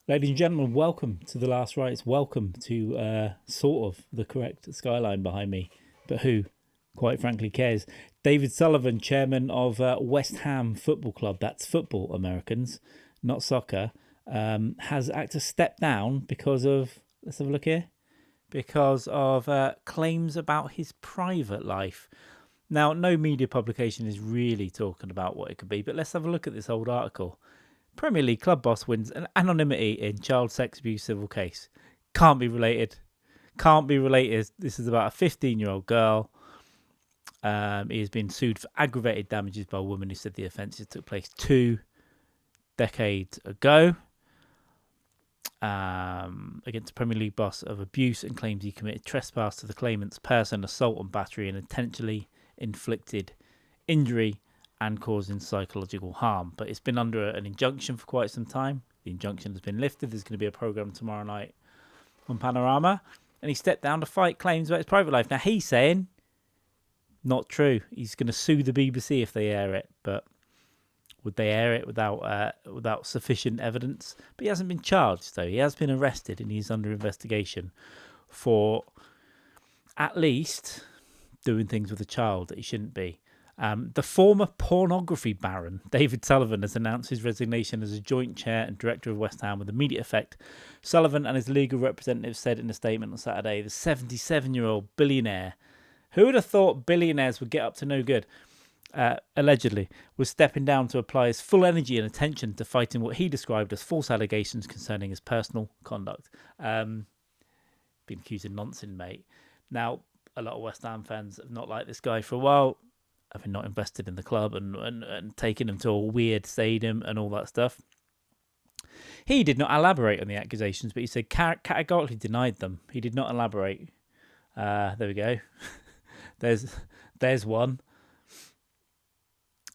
Ladies and gentlemen, welcome to The Last Rites. Welcome to sort of the correct skyline behind me, but who, quite frankly, cares? David Sullivan, chairman of West Ham Football Club, that's football, Americans, not soccer, has had to step down because of, let's have a look here, because of claims about his private life. Now, no media publication is really talking about what it could be, but let's have a look at this old article. Premier League club boss wins an anonymity in child sex abuse civil case. Can't be related. Can't be related. This is about a 15-year-old girl. He has been sued for aggravated damages by a woman who said the offences took place 2 decades ago. Against Premier League boss of abuse, and claims he committed trespass to the claimant's person, assault and battery, and intentionally inflicted injury and causing psychological harm. But it's been under an injunction for quite some time. The injunction has been lifted. There's going to be a programme tomorrow night on Panorama. And he stepped down to fight claims about his private life. Now, he's saying, not true. He's going to sue the BBC if they air it. But would they air it without sufficient evidence? But he hasn't been charged, though. He has been arrested and he's under investigation for at least doing things with a child that he shouldn't be. The former pornography baron, David Sullivan, has announced his resignation as a joint chair and director of West Ham with immediate effect. Sullivan and his legal representative said in a statement on Saturday, the 77-year-old billionaire, who would have thought billionaires would get up to no good, allegedly, was stepping down to apply his full energy and attention to fighting what he described as false allegations concerning his personal conduct. Been accused of nonsense, mate. Now, a lot of West Ham fans have not liked this guy for a while, having not invested in the club and taking them to a weird stadium and all that stuff. He did not elaborate on the accusations, but he said categorically denied them. He did not elaborate. There we go. There's one.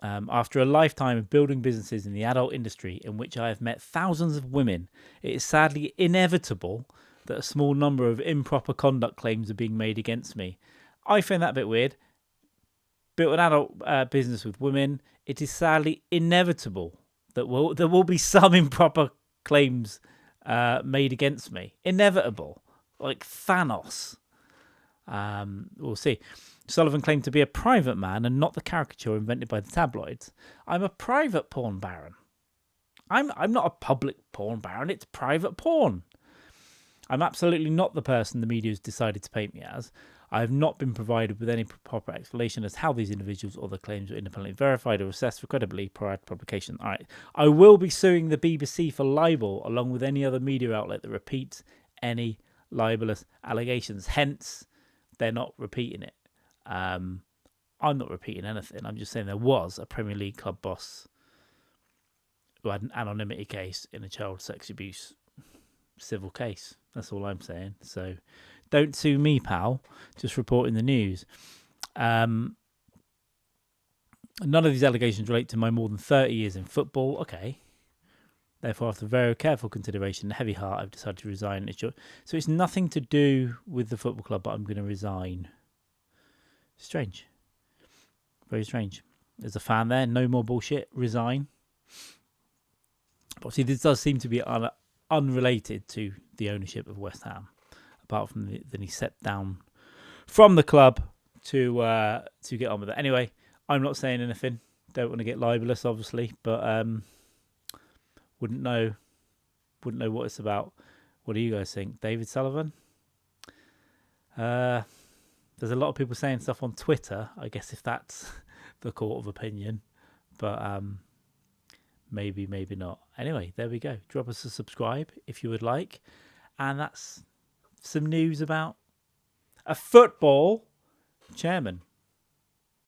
After a lifetime of building businesses in the adult industry in which I have met thousands of women, it is sadly inevitable that a small number of improper conduct claims are being made against me. I find that a bit weird. Built an adult business with women, it is sadly inevitable that there will be some improper claims made against me. Inevitable. Like Thanos. We'll see. Sullivan claimed to be a private man and not the caricature invented by the tabloids. I'm a private porn baron. I'm not a public porn baron. It's private porn. I'm absolutely not the person the media has decided to paint me as. I have not been provided with any proper explanation as how these individuals or their claims were independently verified or assessed for credibility prior to publication. All right. I will be suing the BBC for libel along with any other media outlet that repeats any libelous allegations. Hence, they're not repeating it. I'm not repeating anything. I'm just saying there was a Premier League club boss who had an anonymity case in a child sex abuse civil case. That's all I'm saying. So don't sue me, pal. Just reporting the news. None of these allegations relate to my more than 30 years in football. Okay. Therefore, after very careful consideration and heavy heart, I've decided to resign. So it's nothing to do with the football club, but I'm going to resign. Strange. Very strange. There's a fan there. No more bullshit. Resign. But see, this does seem to be unrelated to the ownership of West Ham, apart from that he stepped down from the club to get on with it. Anyway, I'm not saying anything. Don't want to get libelous, obviously, but wouldn't know what it's about. What do you guys think? David Sullivan? There's a lot of people saying stuff on Twitter, I guess, if that's the court of opinion. But maybe not. Anyway, there we go. Drop us a subscribe if you would like. And that's some news about a football chairman.